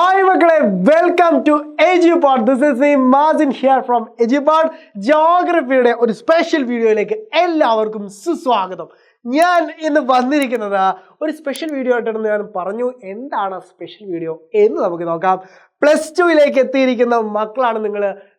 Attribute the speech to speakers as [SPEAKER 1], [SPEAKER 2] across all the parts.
[SPEAKER 1] Hi മക്കളെ, welcome to Edupad. This is me Mazin here from Edupad. ജോഗ്രഫിയുടെ ഒരു special വീഡിയോയിലേക്ക് എല്ലാവർക്കും സുസ്വാഗതം. ഞാൻ ഇന്ന് വന്നിരിക്കുന്നത് ഒരു സ്പെഷ്യൽ വീഡിയോ ആയിട്ടാണെന്ന് ഞാൻ പറഞ്ഞു. എന്താണ് സ്പെഷ്യൽ വീഡിയോ എന്ന് നമുക്ക് നോക്കാം. +2 എത്തിയിരിക്കുന്ന മക്കളാണ്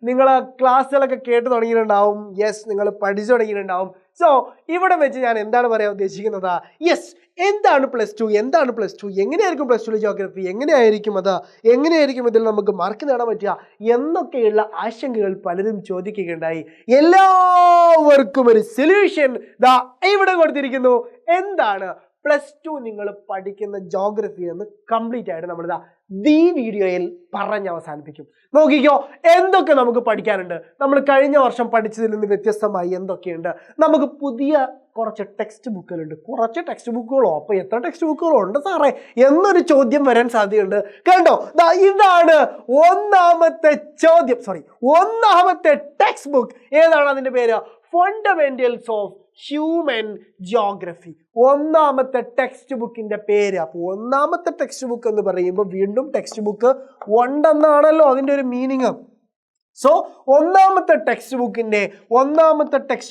[SPEAKER 1] നിങ്ങൾ ക്ലാസ്സുകളൊക്കെ കേട്ട് തുടങ്ങിയിട്ടുണ്ടാവും. യെസ്, നിങ്ങൾ പഠിച്ചു തുടങ്ങിയിട്ടുണ്ടാവും. സോ ഇവിടെ വെച്ച് ഞാൻ എന്താണ് പറയാൻ ഉദ്ദേശിക്കുന്നത്, യെസ്, എന്താണ് +2, എന്താണ് +2, എങ്ങനെയായിരിക്കും +2 ജോഗ്രഫി, എങ്ങനെയായിരിക്കും ഇതിൽ നമുക്ക് മാർക്ക് നേടാൻ പറ്റുക എന്നൊക്കെയുള്ള ആശങ്കകൾ പലരും ചോദിക്കുകയുണ്ടായി. എല്ലാവർക്കും ഒരു സൊല്യൂഷൻ ദാ ഇവിടെ കൊടുത്തിരിക്കുന്നു. എന്താണ് +2 നിങ്ങൾ പഠിക്കുന്ന ജോഗ്രഫി എന്ന് കംപ്ലീറ്റ് ആയിട്ട് നമ്മളിതാ ഈ വീഡിയോയിൽ പറഞ്ഞ് അവസാനിപ്പിക്കും. നോക്കിക്കോ, എന്തൊക്കെ നമുക്ക് പഠിക്കാനുണ്ട്. നമ്മൾ കഴിഞ്ഞ വർഷം പഠിച്ചതിൽ നിന്ന് വ്യത്യസ്തമായി എന്തൊക്കെയുണ്ട്. നമുക്ക് പുതിയ കുറച്ച് ടെക്സ്റ്റ് ബുക്കുകളുണ്ട്. കുറച്ച് ടെക്സ്റ്റ് ബുക്കുകളോ, അപ്പോൾ എത്ര ടെക്സ്റ്റ് ബുക്കുകളോ ഉണ്ട് സാറേ എന്നൊരു ചോദ്യം വരാൻ സാധ്യതയുണ്ട്. കണ്ടോ, ഇതാണ് ഒന്നാമത്തെ ടെക്സ്റ്റ് ബുക്ക്. ഏതാണ് അതിൻ്റെ പേര്? Fundamentals of human geography. ഒന്നാമത്തെ ടെക്സ്റ്റ് ബുക്കിന്റെ പേര്. അപ്പോൾ ഒന്നാമത്തെ ടെക്സ്റ്റ് ബുക്ക് എന്ന് പറയുമ്പോൾ വീണ്ടും ടെക്സ്റ്റ് ബുക്ക് ഉണ്ടെന്നാണല്ലോ അതിൻ്റെ ഒരു മീനിങ്. സോ ഒന്നാമത്തെ ടെക്സ്റ്റ്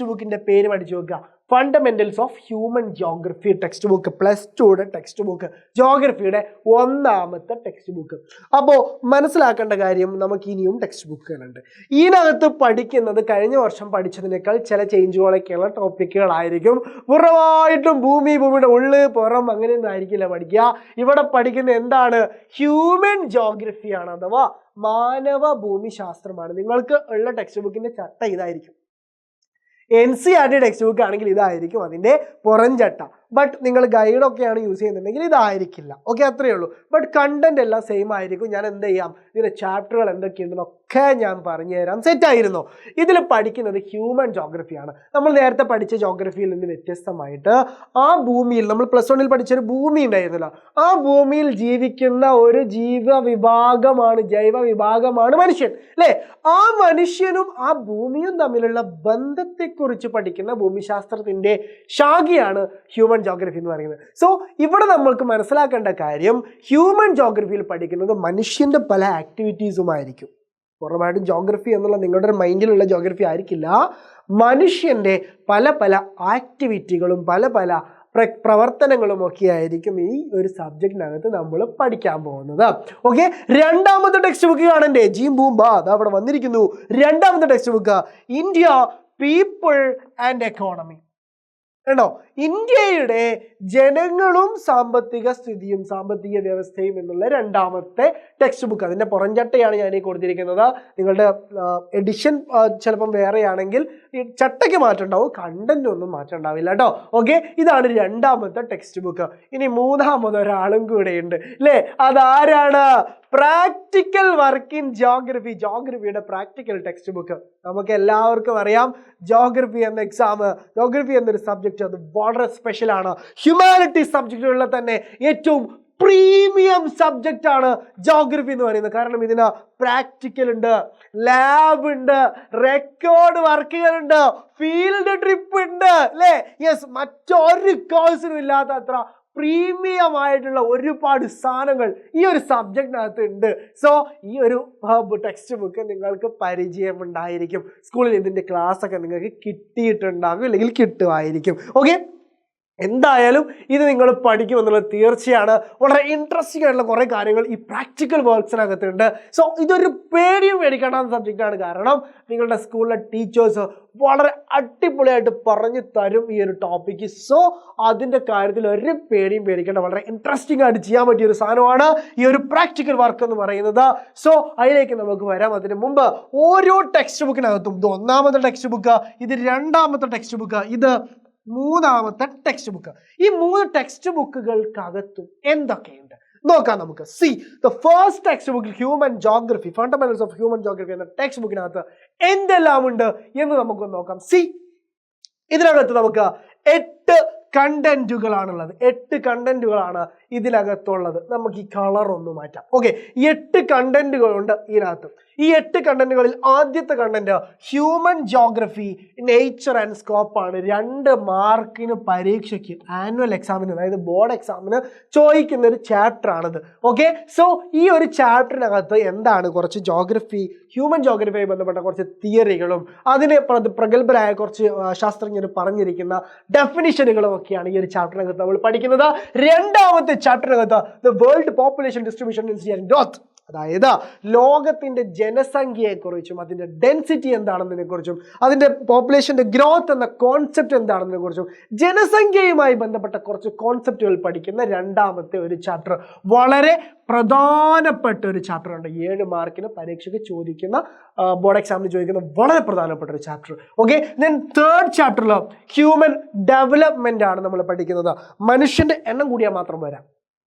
[SPEAKER 1] ബുക്കിന്റെ പേര് പഠിച്ചു വെക്കുക. Fundamentals of human geography text book, +2 text book, ജോഗ്രഫിയുടെ ഒന്നാമത്തെ ടെക്സ്റ്റ് ബുക്ക്. അപ്പോൾ മനസ്സിലാക്കേണ്ട കാര്യം, നമുക്ക് ഇനിയും ടെക്സ്റ്റ് ബുക്കുകളുണ്ട്. ഇതിനകത്ത് പഠിക്കുന്നത് കഴിഞ്ഞ വർഷം പഠിച്ചതിനേക്കാൾ ചില ചേഞ്ചുകളൊക്കെയുള്ള ടോപ്പിക്കുകളായിരിക്കും. പൂർണ്ണമായിട്ടും ഭൂമിയുടെ ഉള്ളിൽ പുറം അങ്ങനെയൊന്നും ആയിരിക്കില്ല പഠിക്കുക. ഇവിടെ പഠിക്കുന്ന എന്താണ്? ഹ്യൂമൻ ജോഗ്രഫിയാണ്, അഥവാ മാനവ ഭൂമിശാസ്ത്രമാണ്. നിങ്ങൾക്ക് ഉള്ള ടെക്സ്റ്റ് ബുക്കിന്റെ ചട്ട ഇതായിരിക്കും. NCERT ടെക്സ്റ്റ് ബുക്ക് ആണെങ്കിൽ ഇതായിരിക്കും അതിൻ്റെ പുറം ചട്ട. ബട്ട് നിങ്ങൾ ഗൈഡൊക്കെയാണ് യൂസ് ചെയ്യുന്നുണ്ടെങ്കിൽ ഇതായിരിക്കില്ല. ഓക്കെ, അത്രയേ ഉള്ളൂ. ബട്ട് കണ്ടന്റ് എല്ലാം സെയിം ആയിരിക്കും. ഞാൻ എന്ത് ചെയ്യാം, ഇതിൻ്റെ ചാപ്റ്ററുകൾ എന്തൊക്കെയുണ്ടെന്നൊക്കെ ഞാൻ പറഞ്ഞു തരാം. സെറ്റായിരുന്നോ? ഇതിൽ പഠിക്കുന്നത് ഹ്യൂമൻ ജോഗ്രഫിയാണ്. നമ്മൾ നേരത്തെ പഠിച്ച ജോഗ്രഫിയിൽ നിന്ന് വ്യത്യസ്തമായിട്ട് ആ ഭൂമിയിൽ, നമ്മൾ +1 പഠിച്ചൊരു ഭൂമി ഉണ്ടായിരുന്നല്ലോ, ആ ഭൂമിയിൽ ജീവിക്കുന്ന ഒരു ജൈവ വിഭാഗമാണ് മനുഷ്യൻ, അല്ലേ? ആ മനുഷ്യനും ആ ഭൂമിയും തമ്മിലുള്ള ബന്ധത്തെക്കുറിച്ച് പഠിക്കുന്ന ഭൂമിശാസ്ത്രത്തിൻ്റെ ശാഖയാണ് ഹ്യൂമൻ ജോഗ്രഫി എന്ന് പറയുന്നത്. സോ ഇവിടെ നമ്മൾക്ക് മനസ്സിലാക്കേണ്ട കാര്യം, ഹ്യൂമൻ ജോഗ്രഫിയിൽ പഠിക്കുന്നത് മനുഷ്യന്റെ പല ആക്ടിവിറ്റീസുമായിരിക്കും. പൂർണ്ണമായിട്ടും ജോഗ്രഫി എന്നുള്ള നിങ്ങളുടെ മൈൻഡിലുള്ള ജോഗ്രഫി ആയിരിക്കില്ല. മനുഷ്യന്റെ പല ആക്ടിവിറ്റികളും പല പ്രവർത്തനങ്ങളും ഒക്കെ ആയിരിക്കും ഈ ഒരു സബ്ജക്റ്റിനകത്ത് നമ്മൾ പഠിക്കാൻ പോകുന്നത്. ഓക്കെ, രണ്ടാമത്തെ ടെക്സ്റ്റ് ബുക്ക് കാണണ്ടേ? ജീം ബൂംബ അത് അവിടെ വന്നിരിക്കുന്നു. രണ്ടാമത്തെ text book, India, people and economy. കേട്ടോ, ഇന്ത്യയുടെ ജനങ്ങളും സാമ്പത്തിക സ്ഥിതിയും സാമ്പത്തിക വ്യവസ്ഥയും എന്നുള്ള രണ്ടാമത്തെ ടെക്സ്റ്റ് ബുക്ക്. അതിൻ്റെ പുറംചട്ടയാണ് ഞാൻ ഈ കൊടുത്തിരിക്കുന്നത്. നിങ്ങളുടെ എഡിഷൻ ചിലപ്പം വേറെയാണെങ്കിൽ ഈ ചട്ടയ്ക്ക് മാറ്റം ഉണ്ടാവും, കണ്ടന്റ് ഒന്നും മാറ്റം ഉണ്ടാവില്ല കേട്ടോ. ഓക്കെ, ഇതാണ് രണ്ടാമത്തെ ടെക്സ്റ്റ് ബുക്ക്. ഇനി മൂന്നാമത് ഒരാളും കൂടെ ഉണ്ട്, അല്ലേ? അതാരാണ്? പ്രാക്ടിക്കൽ വർക്ക് ഇൻ ജോഗ്രഫി, ജോഗ്രഫിയുടെ പ്രാക്ടിക്കൽ ടെക്സ്റ്റ് ബുക്ക്. നമുക്ക് എല്ലാവർക്കും അറിയാം, ജോഗ്രഫി എന്നൊരു സബ്ജക്റ്റ് അത് വളരെ സ്പെഷ്യൽ ആണ്. ഹ്യൂമാനിറ്റി സബ്ജക്റ്റുകളിലെ തന്നെ ഏറ്റവും പ്രീമിയം സബ്ജക്റ്റ് ആണ് ജോഗ്രഫി എന്ന് പറയുന്നത്. കാരണം ഇതിന് പ്രാക്ടിക്കൽ ഉണ്ട്, ലാബ് ഉണ്ട്, റെക്കോർഡ് വർക്കുകളുണ്ട്, ഫീൽഡ് ട്രിപ്പ് ഉണ്ട്, അല്ലേ? യെസ്, മറ്റൊരു കോഴ്സിനും ഇല്ലാത്ത അത്ര പ്രീമിയം ആയിട്ടുള്ള ഒരുപാട് സാധനങ്ങൾ ഈ ഒരു സബ്ജക്റ്റിനകത്ത് ഉണ്ട്. സോ ഈ ഒരു ടെക്സ്റ്റ് ബുക്ക് നിങ്ങൾക്ക് പരിചയമുണ്ടായിരിക്കും. സ്കൂളിൽ ഇതിൻ്റെ ക്ലാസ് ഒക്കെ നിങ്ങൾക്ക് കിട്ടിയിട്ടുണ്ടാകും, അല്ലെങ്കിൽ കിട്ടുമായിരിക്കും. ഓക്കെ, എന്തായാലും ഇത് നിങ്ങൾ പഠിക്കുമെന്നുള്ളത് തീർച്ചയാണ്. വളരെ ഇൻട്രസ്റ്റിംഗ് ആയിട്ടുള്ള കുറേ കാര്യങ്ങൾ ഈ പ്രാക്ടിക്കൽ വർക്ക്സിനകത്തുണ്ട്. സോ ഇതൊരു പേടിയും പേടിക്കേണ്ട സബ്ജക്റ്റാണ്. കാരണം നിങ്ങളുടെ സ്കൂളിലെ ടീച്ചേഴ്സ് വളരെ അടിപൊളിയായിട്ട് പറഞ്ഞു തരും ഈ ഒരു ടോപ്പിക്ക്. സോ അതിൻ്റെ കാര്യത്തിൽ ഒരു പേടിയും പേടിക്കേണ്ട, വളരെ ഇൻട്രസ്റ്റിംഗ് ആയിട്ട് ചെയ്യാൻ പറ്റിയൊരു സാധനമാണ് ഈ ഒരു പ്രാക്ടിക്കൽ വർക്ക് എന്ന് പറയുന്നത്. സോ അതിലേക്ക് നമുക്ക് വരാം. അതിന് മുമ്പ് ഓരോ ടെക്സ്റ്റ് ബുക്കിനകത്തും, ഇത് ഒന്നാമത്തെ ടെക്സ്റ്റ് ബുക്ക്, ഇത് രണ്ടാമത്തെ ടെക്സ്റ്റ് ബുക്ക്, ഇത് മൂന്നാമത്തെ ടെക്സ്റ്റ് ബുക്ക്. ഈ 3 ടെക്സ്റ്റ് ബുക്കുകൾക്കകത്തും എന്തൊക്കെയുണ്ട് നോക്കാം നമുക്ക്. The first text book, human geography, fundamentals of human geography എന്ന ടെക്സ്റ്റ് ബുക്കിനകത്ത് എന്തെല്ലാം ഉണ്ട് എന്ന് നമുക്ക് നോക്കാം. ഇതിനകത്ത് നമുക്ക് 8 കണ്ടന്റുകളാണുള്ളത്. 8 കണ്ടന്റുകളാണ് ഇതിനകത്തുള്ളത്. നമുക്ക് ഈ കളർ ഒന്ന് മാറ്റാം. ഓക്കെ, 8 കണ്ടന്റുകളുണ്ട് ഇതിനകത്ത്. ഈ 8 കണ്ടന്റുകളിൽ ആദ്യത്തെ content human geography nature and scope ആണ്. 2 മാർക്കിന് പരീക്ഷയ്ക്ക് ആനുവൽ എക്സാമിന്, അതായത് ബോർഡ് എക്സാമിന് ചോദിക്കുന്ന ഒരു ചാപ്റ്റർ ആണിത്. ഓക്കെ, സോ ഈ ഒരു ചാപ്റ്ററിനകത്ത് എന്താണ് കുറച്ച് ജോഗ്രഫി, ഹ്യൂമൻ ജോഗ്രഫിയുമായി ബന്ധപ്പെട്ട കുറച്ച് തിയറികളും അതിനെ പ്രഗത്ഭരായ കുറച്ച് ശാസ്ത്രജ്ഞർ പറഞ്ഞിരിക്കുന്ന ഡെഫിനിഷനുകളും ഒക്കെയാണ് ഈ ഒരു ചാപ്റ്ററിനകത്ത് നമ്മൾ പഠിക്കുന്നത്. രണ്ടാമത്തെ ചാപ്റ്ററിനകത്ത് the world population distribution and growth, അതായത് ലോകത്തിന്റെ ജനസംഖ്യയെക്കുറിച്ചും അതിന്റെ ഡെൻസിറ്റി എന്താണെന്നതിനെ കുറിച്ചും അതിന്റെ പോപ്പുലേഷന്റെ ഗ്രോത്ത് എന്ന കോൺസെപ്റ്റ് എന്താണെന്നതിനെ കുറിച്ചും ജനസംഖ്യയുമായി ബന്ധപ്പെട്ട കുറച്ച് കോൺസെപ്റ്റുകൾ പഠിക്കുന്ന രണ്ടാമത്തെ ഒരു ചാപ്റ്റർ. വളരെ പ്രധാനപ്പെട്ട ഒരു ചാപ്റ്റർ ഉണ്ട്. 7 മാർക്കിന് പരീക്ഷയ്ക്ക് ചോദിക്കുന്ന, ബോർഡ് എക്സാമിന് ചോദിക്കുന്ന വളരെ പ്രധാനപ്പെട്ട ഒരു ചാപ്റ്റർ. ഓക്കെ, ദെൻ തേർഡ് ചാപ്റ്ററിൽ ഹ്യൂമൻ ഡെവലപ്മെന്റ് ആണ് നമ്മൾ പഠിക്കുന്നത്. മനുഷ്യന്റെ എണ്ണം കൂടിയാൽ മാത്രം വരാം,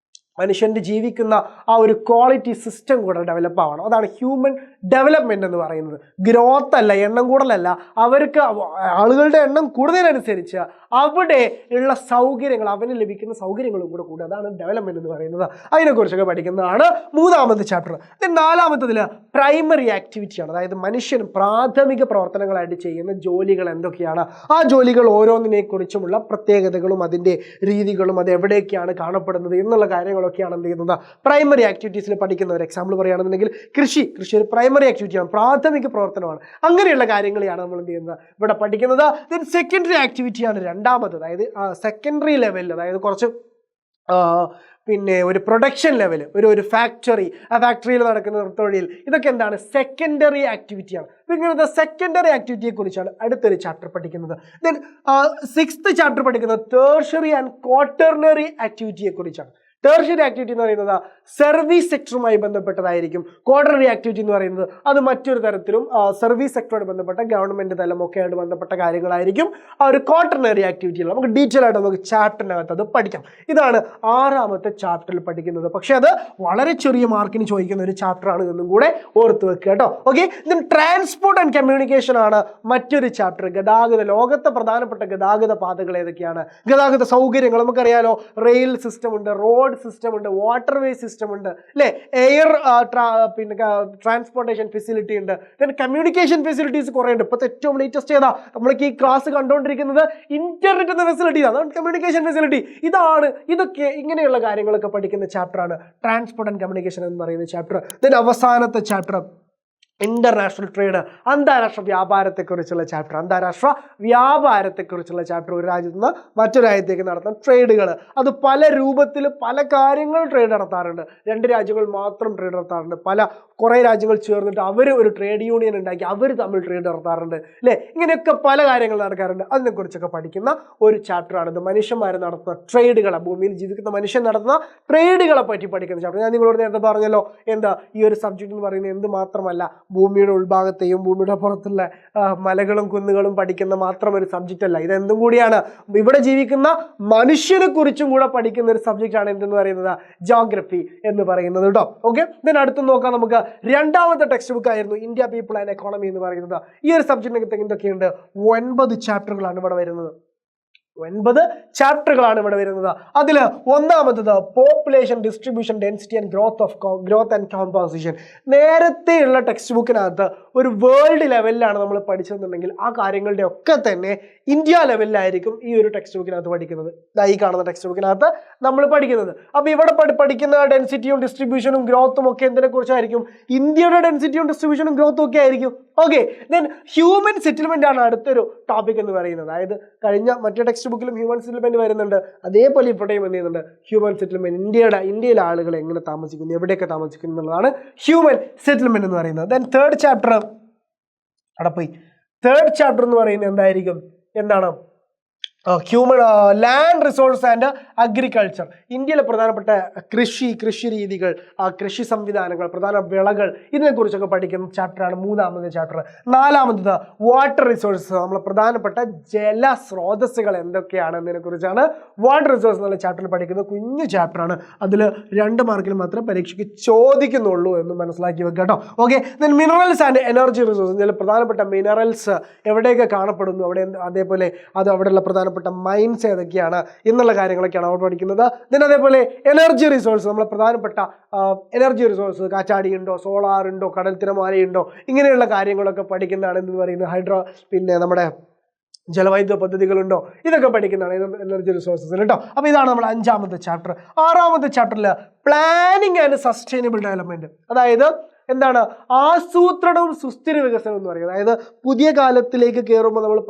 [SPEAKER 1] മനുഷ്യൻ്റെ ജീവിക്കുന്ന ആ ഒരു ക്വാളിറ്റി സിസ്റ്റം കൂടെ ഡെവലപ്പ് ആവണം. അതാണ് ഹ്യൂമൻ ഡെവലപ്മെന്റ് എന്ന് പറയുന്നത്. ഗ്രോത്ത് അല്ല, എണ്ണം കൂടുതലല്ല. അവർക്ക് ആളുകളുടെ എണ്ണം കൂടുന്നതിനനുസരിച്ച് അവിടെ ഉള്ള സൗകര്യങ്ങൾ, അവന് ലഭിക്കുന്ന സൗകര്യങ്ങളും കൂടെ കൂടുക. അതാണ് ഡെവലപ്മെന്റ് എന്ന് പറയുന്നത്. അതിനെക്കുറിച്ചൊക്കെ പഠിക്കുന്നതാണ് മൂന്നാമത്തെ ചാപ്റ്റർ. നാലാമത്തതിൽ പ്രൈമറി ആക്ടിവിറ്റിയാണ്. അതായത് മനുഷ്യൻ പ്രാഥമിക പ്രവർത്തനങ്ങളായിട്ട് ചെയ്യുന്ന ജോലികൾ എന്തൊക്കെയാണ്, ആ ജോലികൾ ഓരോന്നിനെ കുറിച്ചുമുള്ള പ്രത്യേകതകളും അതിൻ്റെ രീതികളും അത് എവിടെയൊക്കെയാണ് കാണപ്പെടുന്നത് എന്നുള്ള കാര്യങ്ങളൊക്കെയാണ് എന്ത് ചെയ്യുന്നത് പ്രൈമറി ആക്ടിവിറ്റീസിൽ പഠിക്കുന്ന. ഒരു എക്സാമ്പിൾ പറയുകയാണെന്നുണ്ടെങ്കിൽ കൃഷി ഒരു പ്രൈമറി ആക്ടിവിറ്റിയാണ്, പ്രാഥമിക പ്രവർത്തനമാണ്. അങ്ങനെയുള്ള കാര്യങ്ങളെയാണ് നമ്മൾ എന്ത് ചെയ്യുന്നത് ഇവിടെ പഠിക്കുന്നത്. ദെൻ സെക്കൻഡറി ആക്ടിവിറ്റിയാണ് രണ്ടാമത്. അതായത് സെക്കൻഡറി ലെവലിൽ, അതായത് കുറച്ച് പിന്നെ ഒരു പ്രൊഡക്ഷൻ ലെവൽ, ഒരു ഫാക്ടറി, ആ ഫാക്ടറിയിൽ നടക്കുന്ന തൊഴിൽ, ഇതൊക്കെ എന്താണ് സെക്കൻഡറി ആക്ടിവിറ്റിയാണ്. ഇങ്ങനത്തെ സെക്കൻഡറി ആക്ടിവിറ്റിയെ കുറിച്ചാണ് അടുത്തൊരു ചാപ്റ്റർ പഠിക്കുന്നത്. ദെൻ 6th ചാപ്റ്റർ പഠിക്കുന്നത് ടേർഷ്യറി ആൻഡ് ക്വാട്ടർണറി ആക്ടിവിറ്റിയെ കുറിച്ചാണ്. ടേർഷ്യറി ആക്ടിവിറ്റി എന്ന് പറയുന്നത് സർവീസ് സെക്ടറുമായി ബന്ധപ്പെട്ടതായിരിക്കും. ക്വാർട്ടർണറി ആക്ടിവിറ്റി എന്ന് പറയുന്നത് അത് മറ്റൊരു തരത്തിലും സർവീസ് സെക്ടറുമായി ബന്ധപ്പെട്ട ഗവൺമെന്റ് തലമൊക്കെ ആയിട്ട് ബന്ധപ്പെട്ട കാര്യങ്ങളായിരിക്കും ആ ഒരു ക്വാർട്ടർണറി ആക്ടിവിറ്റികൾ. നമുക്ക് ഡീറ്റെയിൽ ആയിട്ട് നമുക്ക് ചാപ്റ്ററിനകത്ത് അത് പഠിക്കാം. ഇതാണ് 6ാമത്തെ ചാപ്റ്ററിൽ പഠിക്കുന്നത്. പക്ഷെ അത് വളരെ ചെറിയ മാർക്കിന് ചോദിക്കുന്ന ഒരു ചാപ്റ്ററാണ് എന്നും കൂടെ ഓർത്ത് വെക്കുക കേട്ടോ. Okay, then transport and communication ആണ് മറ്റൊരു ചാപ്റ്റർ. ഗതാഗത, ലോകത്തെ പ്രധാനപ്പെട്ട ഗതാഗത പാതകൾ ഏതൊക്കെയാണ്, ഗതാഗത സൗകര്യങ്ങൾ. നമുക്കറിയാലോ, റെയിൽ സിസ്റ്റം ഉണ്ട്, റോഡ് സിസ്റ്റം ഉണ്ട്, വാട്ടർവേ സിസ്റ്റം ഉണ്ട്, അല്ലെ, എയർ പിന്നെ ട്രാൻസ്പോർട്ടേഷൻ ഫെസിലിറ്റി ഉണ്ട്, ദെൻ കമ്മ്യൂണിക്കേഷൻ ഫെസിലിറ്റീസ് കുറേ ഉണ്ട്. ഇപ്പോഴത്തെ ഏറ്റവും ലേറ്റസ്റ്റ് ഏതാ നമ്മൾക്ക് ഈ ക്ലാസ് കണ്ടുകൊണ്ടിരിക്കുന്നത് ഇന്റർനെറ്റ് എന്ന ഫെസിലിറ്റി, അതാണ് കമ്മ്യൂണിക്കേഷൻ ഫെസിലിറ്റി. ഇതൊക്കെ ഇങ്ങനെയുള്ള കാര്യങ്ങളൊക്കെ പഠിക്കുന്ന ചാപ്റ്ററാണ് ട്രാൻസ്പോർട്ട് ആൻഡ് കമ്മ്യൂണിക്കേഷൻ എന്ന് പറയുന്ന ചാപ്റ്റർ. ദെൻ അവസാനത്തെ ചാപ്റ്റർ ഇന്റർനാഷണൽ ട്രേഡ്, അന്താരാഷ്ട്ര വ്യാപാരത്തെക്കുറിച്ചുള്ള ചാപ്റ്റർ. അന്താരാഷ്ട്ര വ്യാപാരത്തെക്കുറിച്ചുള്ള ചാപ്റ്റർ. ഒരു രാജ്യത്ത് നിന്ന് മറ്റൊരു രാജ്യത്തേക്ക് നടത്തുന്ന ട്രേഡുകൾ, അത് പല രൂപത്തിൽ പല കാര്യങ്ങൾ ട്രേഡ് നടത്താറുണ്ട്. 2 രാജ്യങ്ങൾ മാത്രം ട്രേഡ് നടത്താറുണ്ട്, കുറേ രാജ്യങ്ങൾ ചേർന്നിട്ട് അവർ ഒരു ട്രേഡ് യൂണിയൻ ഉണ്ടാക്കി അവർ തമ്മിൽ ട്രേഡ് നടത്താറുണ്ട്, അല്ലേ. ഇങ്ങനെയൊക്കെ പല കാര്യങ്ങൾ നടക്കാറുണ്ട്. അതിനെക്കുറിച്ചൊക്കെ പഠിക്കുന്ന ഒരു ചാപ്റ്ററാണ് ഇത്. മനുഷ്യന്മാർ നടത്തുന്ന ട്രേഡുകളെ, ഭൂമിയിൽ ജീവിക്കുന്ന മനുഷ്യൻ നടത്തുന്ന ട്രേഡുകളെ പറ്റി പഠിക്കുന്ന ചാപ്റ്റർ. ഞാൻ നിങ്ങളോട് നേരത്തെ പറഞ്ഞല്ലോ, ഈ ഒരു സബ്ജക്റ്റ് എന്ന് പറയുന്നത് എന്ത് മാത്രമല്ല, ഭൂമിയുടെ ഉൾഭാഗത്തെയും ഭൂമിയുടെ പുറത്തുള്ള മലകളും കുന്നുകളും പഠിക്കുന്ന മാത്രം ഒരു സബ്ജക്റ്റ് അല്ല. ഇതെന്തും കൂടിയാണ്, ഇവിടെ ജീവിക്കുന്ന മനുഷ്യനെ കുറിച്ചും കൂടെ പഠിക്കുന്ന ഒരു സബ്ജക്റ്റ് ആണ് എന്തെന്ന് പറയുന്നത് ജോഗ്രഫി എന്ന് പറയുന്നത് കേട്ടോ. ഓക്കെ, ഇതിന് അടുത്ത് നോക്കാം. നമുക്ക് 2ാമത്തെ ടെക്സ്റ്റ് ബുക്ക് ആയിരുന്നു ഇന്ത്യ പീപ്പിൾ ആൻഡ് എക്കോണമി എന്ന് പറയുന്നത്. ഈ ഒരു സബ്ജക്റ്റിനകത്ത് എന്തൊക്കെയുണ്ട്, 9 ചാപ്റ്ററുകളാണ് ഇവിടെ വരുന്നത്. 9 ചാപ്റ്ററുകളാണ് ഇവിടെ വരുന്നത്. അതിൽ ഒന്നാമത്തത് population distribution density and growth and composition. നേരത്തെയുള്ള ടെക്സ്റ്റ് ബുക്കിനകത്ത് ഒരു വേൾഡ് ലെവലിലാണ് നമ്മൾ പഠിച്ചതെന്നുണ്ടെങ്കിൽ ആ കാര്യങ്ങളുടെ ഒക്കെ തന്നെ ഇന്ത്യ ലെവലിലായിരിക്കും ഈ ഒരു ടെക്സ്റ്റ് ബുക്കിനകത്ത് പഠിക്കുന്നത്. ഈ കാണുന്ന ടെക്സ്റ്റ് ബുക്കിനകത്ത് നമ്മൾ പഠിക്കുന്നത്. അപ്പോൾ ഇവിടെ പഠിക്കുന്ന ഡെൻസിറ്റിയും ഡിസ്ട്രിബ്യൂഷനും ഗ്രോത്തും ഒക്കെ എന്തിനെ കുറിച്ചായിരിക്കും, ഇന്ത്യയുടെ ഡെൻസിറ്റിയും ഡിസ്ട്രിബ്യൂഷനും ഗ്രോത്തും ഒക്കെ ആയിരിക്കും. ഓക്കെ, ദെൻ ഹ്യൂമൻ സെറ്റിൽമെന്റ് ആണ് അടുത്തൊരു ടോപ്പിക് എന്ന് പറയുന്നത്. അതായത് കഴിഞ്ഞ മറ്റേ ടെക്സ്റ്റ് ബുക്കിലും ഹ്യൂമൻ സെറ്റിൽമെന്റ് വരുന്നുണ്ട്, അതേപോലെ ഇവിടെയും എന്ത് ചെയ്യുന്നുണ്ട് ഹ്യൂമൻ സെറ്റിൽമെന്റ്. ഇന്ത്യയിലെ ആളുകൾ എങ്ങനെ താമസിക്കുന്നു, എവിടെയൊക്കെ താമസിക്കുന്നു എന്നുള്ളതാണ് ഹ്യൂമൻ സെറ്റിൽമെന്റ് എന്ന് പറയുന്നത്. ദെൻ തേർഡ് ചാപ്റ്റർ എന്ന് പറയുന്നത് എന്താണ് human land resource and agriculture. ഇന്ത്യയിലെ പ്രധാനപ്പെട്ട കൃഷി രീതികൾ, കൃഷി സംവിധാനങ്ങൾ, പ്രധാന വിളകൾ, ഇതിനെക്കുറിച്ചൊക്കെ പഠിക്കുന്ന ചാപ്റ്ററാണ് 3ാമത്തെ ചാപ്റ്റർ. 4ാമത്തത് വാട്ടർ റിസോഴ്സസ്, നമ്മളെ പ്രധാനപ്പെട്ട ജലസ്രോതസ്സുകൾ എന്തൊക്കെയാണ് എന്നതിനെക്കുറിച്ചാണ് വാട്ടർ റിസോഴ്സ് എന്നുള്ള ചാപ്റ്ററിൽ പഠിക്കുന്നത്. കുഞ്ഞു ചാപ്റ്ററാണ്, അതിൽ 2 മാർക്കിൽ മാത്രമേ പരീക്ഷയ്ക്ക് ചോദിക്കുന്നുള്ളൂ എന്ന് മനസ്സിലാക്കി വെക്കുക കേട്ടോ. Okay, then minerals and energy resource. ഇന്ത്യയിലെ പ്രധാനപ്പെട്ട മിനറൽസ് എവിടെയൊക്കെ കാണപ്പെടുന്നു, അതേപോലെ അവിടെയുള്ള പ്രധാനപ്പെട്ട പ്രധാനപ്പെട്ട മൈൻസ് ഏതൊക്കെയാണ് എന്നുള്ള കാര്യങ്ങളൊക്കെയാണ് അവിടെ പഠിക്കുന്നത്. then അതേപോലെ എനർജി റിസോഴ്സ്, നമ്മളെ പ്രധാനപ്പെട്ട എനർജി റിസോഴ്സ്, കാറ്റാടിയുണ്ടോ, സോളാർ ഉണ്ടോ, കടൽ തിരമാലയുണ്ടോ, ഇങ്ങനെയുള്ള കാര്യങ്ങളൊക്കെ പഠിക്കുന്നതാണ് എന്ന് പറയുന്നത്. പിന്നെ നമ്മുടെ ജലവൈദ്യുത പദ്ധതികളുണ്ടോ, ഇതൊക്കെ പഠിക്കുന്നതാണ് എനർജി റിസോഴ്സസ് കേട്ടോ. അപ്പോൾ ഇതാണ് നമ്മുടെ 5ാമത്തെ ചാപ്റ്റർ. 6ാമത്തെ ചാപ്റ്ററിൽ പ്ലാനിങ് ആൻഡ് സസ്റ്റൈനബിൾ ഡെവലപ്മെന്റ്, അതായത് എന്താണ് ആസൂത്രണവും സുസ്ഥിര വികസനം എന്ന് പറയുന്നത്. അതായത് പുതിയ കാലത്തിലേക്ക് കയറുമ്പോൾ നമ്മൾ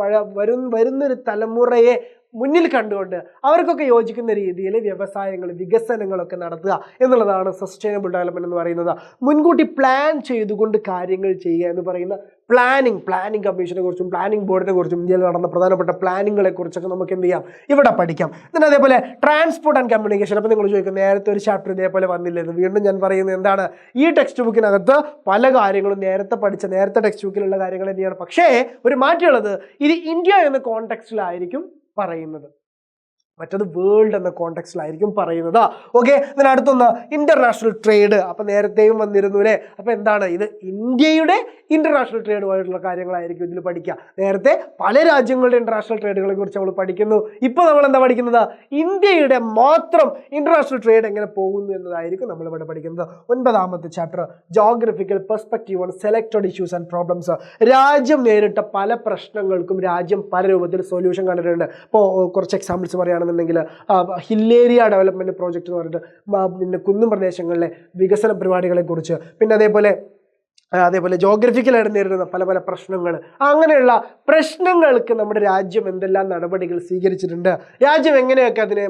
[SPEAKER 1] വരുന്നൊരു തലമുറയെ മുന്നിൽ കണ്ടുകൊണ്ട് അവർക്കൊക്കെ യോജിക്കുന്ന രീതിയിൽ വ്യവസായങ്ങൾ, വികസനങ്ങളൊക്കെ നടത്തുക എന്നുള്ളതാണ് സസ്റ്റൈനബിൾ ഡെവലപ്മെന്റ് എന്ന് പറയുന്നത്. മുൻകൂട്ടി പ്ലാൻ ചെയ്തുകൊണ്ട് കാര്യങ്ങൾ ചെയ്യുക എന്ന് പറയുന്ന പ്ലാനിങ് കമ്മീഷനെ കുറിച്ചും പ്ലാനിങ് ബോർഡിനെ കുറിച്ചും ഇന്ത്യയിൽ നടന്ന പ്രധാനപ്പെട്ട പ്ലാനിങ്ങുകളെ കുറിച്ചൊക്കെ നമുക്ക് എന്ത് ചെയ്യാം, ഇവിടെ പഠിക്കാം. പിന്നെ അതേപോലെ ട്രാൻസ്പോർട്ട് ആൻഡ് കമ്മ്യൂണിക്കേഷൻ. അപ്പോൾ നിങ്ങൾ ചോദിക്കും നേരത്തെ ഒരു ചാപ്റ്റർ ഇതേപോലെ വന്നില്ലെന്ന്. വീണ്ടും ഞാൻ പറയുന്നത് എന്താണ്, ഈ ടെക്സ്റ്റ് ബുക്കിനകത്ത് പല കാര്യങ്ങളും നേരത്തെ ടെക്സ്റ്റ് ബുക്കിലുള്ള കാര്യങ്ങൾ തന്നെയാണ്. പക്ഷേ ഒരു മാറ്റമുള്ളത്, ഇത് ഇന്ത്യ എന്ന കോണ്ടെക്സ്റ്റിലായിരിക്കും പറയുന്നത്, മറ്റത് വേൾഡ് എന്ന കോണ്ടെക്സ്റ്റിലായിരിക്കും പറയുന്നത്. ഓക്കെ, ഇതിന് അടുത്തൊന്ന് ഇന്റർനാഷണൽ ട്രേഡ്. അപ്പം നേരത്തെയും വന്നിരുന്നു അല്ലേ. അപ്പം എന്താണ് ഇത്, ഇന്ത്യയുടെ ഇന്റർനാഷണൽ ട്രേഡുമായിട്ടുള്ള കാര്യങ്ങളായിരിക്കും ഇതിൽ പഠിക്കുക. നേരത്തെ പല രാജ്യങ്ങളുടെ ഇന്റർനാഷണൽ ട്രേഡുകളെ കുറിച്ച് നമ്മൾ പഠിക്കുന്നു. ഇപ്പോൾ നമ്മൾ എന്താ പഠിക്കുന്നത്, ഇന്ത്യയുടെ മാത്രം ഇന്റർനാഷണൽ ട്രേഡ് എങ്ങനെ പോകുന്നു എന്നതായിരിക്കും നമ്മളിവിടെ പഠിക്കുന്നത്. 9ാമത്തെ chapter geographical perspective on selected issues and problems. രാജ്യം നേരിട്ട പല പ്രശ്നങ്ങൾക്കും രാജ്യം പല രൂപത്തിൽ സൊല്യൂഷൻ കണ്ടിട്ടുണ്ട്. ഇപ്പോൾ കുറച്ച് എക്സാമ്പിൾസ് പറയുകയാണെന്നുണ്ടെങ്കിൽ ഹില്ലേരിയ ഡെവലപ്മെന്റ് പ്രോജക്റ്റ് എന്ന് പറഞ്ഞിട്ട് പിന്നെ കുന്നും പ്രദേശങ്ങളിലെ വികസന പരിപാടികളെ കുറിച്ച്, പിന്നെ അതേപോലെ ജോഗ്രഫിക്കലായിട്ട് നേരിടുന്ന പല പ്രശ്നങ്ങൾ, അങ്ങനെയുള്ള പ്രശ്നങ്ങൾക്ക് നമ്മുടെ രാജ്യം എന്തെല്ലാം നടപടികൾ സ്വീകരിച്ചിട്ടുണ്ട്, രാജ്യം എങ്ങനെയൊക്കെ അതിനെ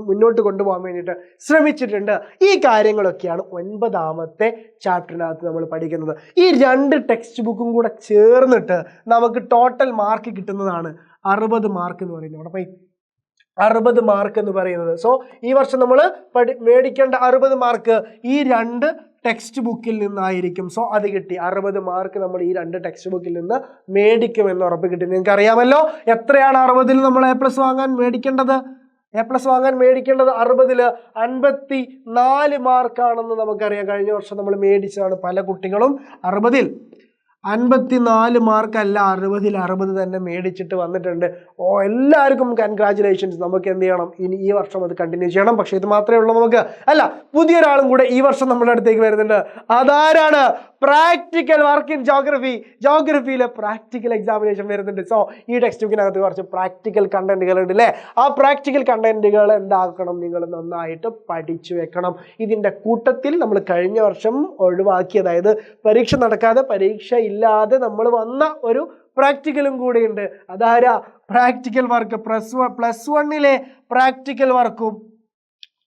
[SPEAKER 1] മുന്നോട്ട് കൊണ്ടുപോകാൻ വേണ്ടിയിട്ട് ശ്രമിച്ചിട്ടുണ്ട്, ഈ കാര്യങ്ങളൊക്കെയാണ് 9ാമത്തെ ചാപ്റ്ററിനകത്ത് നമ്മൾ പഠിക്കുന്നത്. ഈ 2 ടെക്സ്റ്റ് ബുക്കും കൂടെ ചേർന്നിട്ട് നമുക്ക് ടോട്ടൽ മാർക്ക് കിട്ടുന്നതാണ് 60 മാർക്ക് എന്ന് പറയുന്നത്. അവിടെ 60 മാർക്ക് എന്ന് പറയുന്നത്. സോ ഈ വർഷം നമ്മൾ മേടിക്കേണ്ട 60 മാർക്ക് ഈ 2 ടെക്സ്റ്റ് ബുക്കിൽ നിന്നായിരിക്കും. സോ അത് കിട്ടി, 60 മാർക്ക് നമ്മൾ ഈ 2 ടെക്സ്റ്റ് ബുക്കിൽ നിന്ന് മേടിക്കുമെന്ന് ഉറപ്പ് കിട്ടി. നിങ്ങൾക്ക് അറിയാമല്ലോ എത്രയാണ് 60-ൽ നമ്മൾ A+ വാങ്ങാൻ മേടിക്കേണ്ടത്. A+ വാങ്ങാൻ മേടിക്കേണ്ടത് 60-ൽ 54 മാർക്കാണെന്ന് നമുക്കറിയാം. കഴിഞ്ഞ വർഷം നമ്മൾ മേടിച്ചതാണ് പല കുട്ടികളും 60-ൽ 54 മാർക്കല്ല 60-ൽ 60 തന്നെ മേടിച്ചിട്ട് വന്നിട്ടുണ്ട്. എല്ലാവർക്കും കൺഗ്രാജുലേഷൻസ്. നമുക്ക് എന്ത് ചെയ്യണം, ഇനി ഈ വർഷം അത് കണ്ടിന്യൂ ചെയ്യണം. പക്ഷേ ഇത് മാത്രമേ ഉള്ളൂ നമുക്ക് അല്ല, പുതിയൊരാളും കൂടെ ഈ വർഷം നമ്മുടെ അടുത്തേക്ക് വരുന്നുണ്ട്. അതാരാണ്, പ്രാക്ടിക്കൽ വർക്ക് ഇൻ ജോഗ്രഫിയിലെ പ്രാക്ടിക്കൽ എക്സാമിനേഷൻ വരുന്നുണ്ട്. സോ ഈ ടെക്സ്റ്റ് ബുക്കിനകത്ത് കുറച്ച് പ്രാക്ടിക്കൽ കണ്ടന്റുകൾ ഉണ്ട് അല്ലേ. ആ പ്രാക്ടിക്കൽ കണ്ടന്റുകൾ എന്താക്കണം, നിങ്ങൾ നന്നായിട്ട് പഠിച്ചു വെക്കണം. ഇതിൻ്റെ കൂട്ടത്തിൽ നമ്മൾ കഴിഞ്ഞ വർഷം ഒഴിവാക്കി, അതായത് പരീക്ഷ നടക്കാതെ പരീക്ഷ ഇല്ലാതെ നമ്മൾ വന്ന ഒരു പ്രാക്ടിക്കലും കൂടെയുണ്ട്. അതാരാ, പ്രാക്ടിക്കൽ വർക്ക്. +1-ലെ പ്രാക്ടിക്കൽ വർക്കും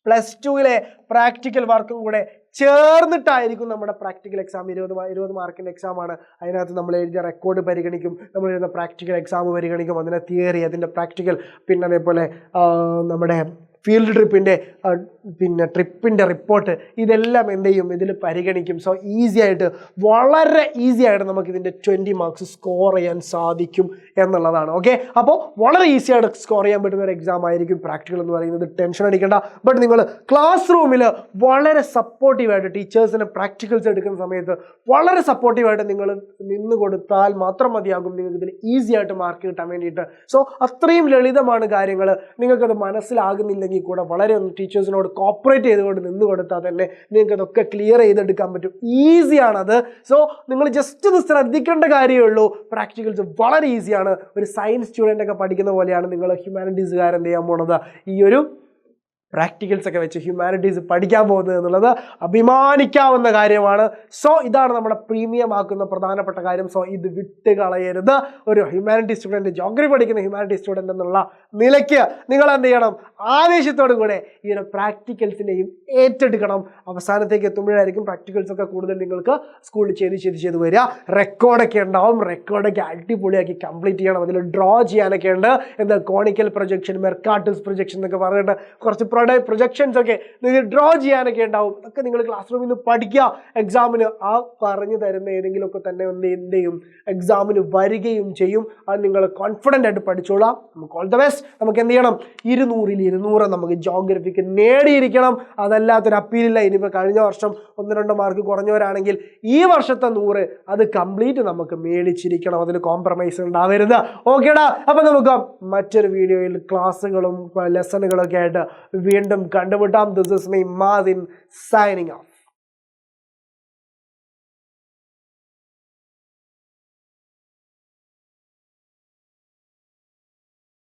[SPEAKER 1] +2-ലെ പ്രാക്ടിക്കൽ വർക്കും കൂടെ ചേർന്നിട്ടായിരിക്കും നമ്മുടെ പ്രാക്ടിക്കൽ എക്സാം. 20 മാർക്കിൻ്റെ എക്സാമാണ്. അതിനകത്ത് നമ്മൾ എഴുതിയ റെക്കോർഡ് പരിഗണിക്കും, നമ്മൾ എഴുതുന്ന പ്രാക്ടിക്കൽ എക്സാം പരിഗണിക്കും, അതിൻ്റെ തിയറി, അതിൻ്റെ പ്രാക്ടിക്കൽ, പിന്നെ അതേപോലെ നമ്മുടെ ഫീൽഡ് ട്രിപ്പിൻ്റെ റിപ്പോർട്ട്, ഇതെല്ലാം എന്ത് ചെയ്യും, ഇതിൽ പരിഗണിക്കും. സോ വളരെ ഈസി ആയിട്ട് നമുക്ക് ഇതിൻ്റെ 20 മാർക്സ് സ്കോർ ചെയ്യാൻ സാധിക്കും എന്നുള്ളതാണ്. ഓക്കെ, അപ്പോൾ വളരെ ഈസി ആയിട്ട് സ്കോർ ചെയ്യാൻ പറ്റുന്ന ഒരു എക്സാം ആയിരിക്കും പ്രാക്ടിക്കൽ എന്ന് പറയുന്നത്. ടെൻഷൻ അടിക്കേണ്ട. ബട്ട് നിങ്ങൾ ക്ലാസ് റൂമിൽ വളരെ സപ്പോർട്ടീവായിട്ട് ടീച്ചേഴ്സിന് പ്രാക്ടിക്കൽസ് എടുക്കുന്ന സമയത്ത് വളരെ സപ്പോർട്ടീവായിട്ട് നിങ്ങൾ നിന്ന് കൊടുത്താൽ മാത്രം മതിയാകും നിങ്ങൾക്ക് ഇതിൽ ഈസി ആയിട്ട് മാർക്ക് കിട്ടാൻ വേണ്ടിയിട്ട്. സോ അത്രയും ലളിതമാണ് കാര്യങ്ങൾ. നിങ്ങൾക്കത് മനസ്സിലാകുന്നില്ലെങ്കിൽ കൂടെ വളരെ ഒന്ന് ടീച്ചേഴ്സിനോട് കോപ്പറേറ്റ് ചെയ്തുകൊണ്ട് നിന്ന് കൊടുത്താൽ തന്നെ നിങ്ങൾക്ക് അതൊക്കെ ക്ലിയർ ചെയ്തെടുക്കാൻ പറ്റും. ഈസിയാണത്. സോ നിങ്ങൾ ജസ്റ്റ് ഒന്ന് ശ്രദ്ധിക്കേണ്ട കാര്യമേ ഉള്ളൂ. പ്രാക്ടിക്കൽസ് വളരെ ഈസിയാണ്. ഒരു സയൻസ് സ്റ്റുഡൻ്റ് ഒക്കെ പഠിക്കുന്ന പോലെയാണ് നിങ്ങൾ ഹ്യൂമാനിറ്റീസുകാർ എന്ത് ചെയ്യാൻ പോണത്, ഈ ഒരു പ്രാക്ടിക്കൽസ് ഒക്കെ വെച്ച് ഹ്യൂമാനിറ്റീസ് പഠിക്കാൻ പോകുന്നത് എന്നുള്ളത് അഭിമാനിക്കാവുന്ന കാര്യമാണ്. സോ ഇതാണ് നമ്മുടെ പ്രീമിയം ആക്കുന്ന പ്രധാനപ്പെട്ട കാര്യം. സോ ഇത് വിട്ട് കളയരുത്. ഒരു ഹ്യൂമാനിറ്റീസ് സ്റ്റുഡൻറ്റ്, ജോഗ്രഫി പഠിക്കുന്ന ഹ്യൂമാനിറ്റീസ് സ്റ്റുഡൻറ്റ് എന്നുള്ള നിലയ്ക്ക് നിങ്ങൾ എന്ത് ചെയ്യണം, ആവേശത്തോടു കൂടെ ഈ ഒരു പ്രാക്ടിക്കൽസിനെയും ഏറ്റെടുക്കണം. അവസാനത്തേക്ക് എത്തുമ്പോഴായിരിക്കും പ്രാക്ടിക്കൽസൊക്കെ കൂടുതൽ നിങ്ങൾക്ക് സ്കൂളിൽ ചെയ്ത് വരിക. റെക്കോർഡൊക്കെ ഉണ്ടാവും. റെക്കോർഡൊക്കെ അടിപൊളിയാക്കി കംപ്ലീറ്റ് ചെയ്യണം. അതിൽ ഡ്രോ ചെയ്യാനൊക്കെ ഉണ്ട്. എന്താ കോണിക്കൽ പ്രൊജക്ഷൻ, മെർക്കാട്ടസ് പ്രൊജക്ഷൻ എന്നൊക്കെ പറഞ്ഞിട്ട് കുറച്ച് നമ്മളുടെ പ്രൊജക്ഷൻസ് ഒക്കെ നിങ്ങൾക്ക് ഡ്രോ ചെയ്യാനൊക്കെ ഉണ്ടാവും. അതൊക്കെ നിങ്ങൾ ക്ലാസ് റൂമിൽ നിന്ന് പഠിക്കുക. എക്സാമിന് ആ പറഞ്ഞു തരുന്ന ഏതെങ്കിലുമൊക്കെ തന്നെ എന്ത് ചെയ്യും, എക്സാമിന് വരികയും ചെയ്യും. അത് നിങ്ങൾ കോൺഫിഡൻ്റ് ആയിട്ട് പഠിച്ചോളാം. നമുക്ക് ഓൾ ദ ബെസ്റ്റ്. നമുക്ക് എന്ത് ചെയ്യണം, 200-ൽ 200 നമുക്ക് ജോഗ്രഫിക്ക് നേടിയിരിക്കണം. അതല്ലാത്തൊരു അപ്പീലില്ല. ഇനിയിപ്പോൾ കഴിഞ്ഞ വർഷം 1-2 മാർക്ക് കുറഞ്ഞവരാണെങ്കിൽ ഈ വർഷത്തെ 100 അത് കംപ്ലീറ്റ് നമുക്ക് മേടിച്ചിരിക്കണം. അതിന് കോംപ്രമൈസ് ഉണ്ടാവരുത്. ഓക്കേടാ. അപ്പം നമുക്ക് മറ്റൊരു വീഡിയോയിൽ ക്ലാസ്സുകളും ലെസണുകളൊക്കെ ആയിട്ട് വീണ്ടും കണ്ടുമുട്ടാം. This is me Madin signing off.